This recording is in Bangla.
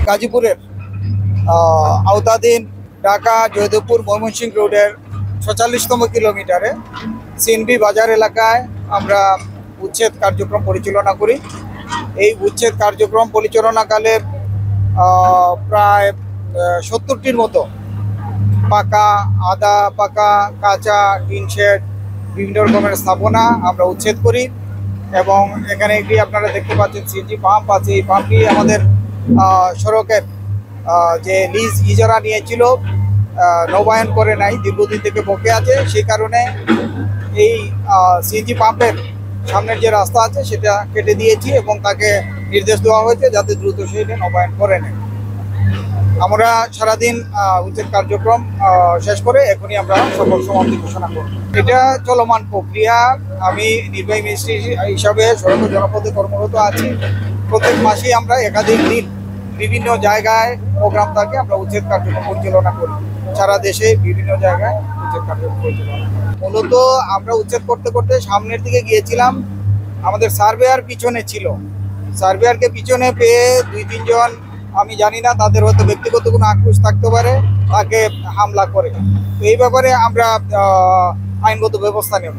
গাজীপুরের আওতাধীন ঢাকা জয়দেবপুর ময়মনসিংহ রোডের ৪৬তম কিলোমিটারে সিএনবি বাজার এলাকায় আমরা উচ্ছেদ কার্যক্রম পরিচালনা করি। এই উচ্ছেদ কার্যক্রম পরিচালনাকালে প্রায় ৭০টির মতো পাকা, আধা পাকা, কাঁচা, টিন শেড বিভিন্ন রকমের স্থাপনা আমরা উচ্ছেদ করি। এবং এখানে একটি আপনারা দেখতে পাচ্ছেন সিএনজি পাম্প আছে। এই পাম্পটি আমাদের সড়কের যে লিজ ইজারা নিয়েছিল নবায়ন করে নাই, দীর্ঘদিন থেকে বকে আছে। সেই কারণে এই সিএনজি পাম্পের সামনের যে রাস্তা আছে সেটা কেটে দিয়েছি এবং তাকে নির্দেশ দেওয়া হয়েছে যাতে দ্রুত সেটা নবায়ন করে নেয়। আমরা সারাদিন উচ্ছেদ কার্যক্রম শেষ করে এখনই আমরা সফল সমাপ্তি ঘোষণা করব। এটা চলমান প্রক্রিয়া। আমি নির্বাহী ম্যাজিস্ট্রেট হিসাবে সড়ক জনপদে কর্মরত আছি। প্রত্যেক মাসেই আমরা একাধিক দিন বিভিন্ন জায়গায় প্রোগ্রাম থাকে, আমরা উচ্ছেদ কার্যক্রম পরিচালনা করি। সারা দেশে বিভিন্ন জায়গায় উচ্ছেদ কার্যক্রম পরিচালনা মূলত আমরা উচ্ছেদ করতে করতে সামনের দিকে গিয়েছিলাম। আমাদের সার্ভেয়ার পিছনে ছিল। সার্ভেয়ারকে পিছনে পেয়ে ২-৩ জন, আমি জানি না, তাদের হয়তো ব্যক্তিগত কোনো আক্রোশ থাকতে পারে, তাকে হামলা করে। তো এই ব্যাপারে আমরা আইনগত ব্যবস্থা নেব।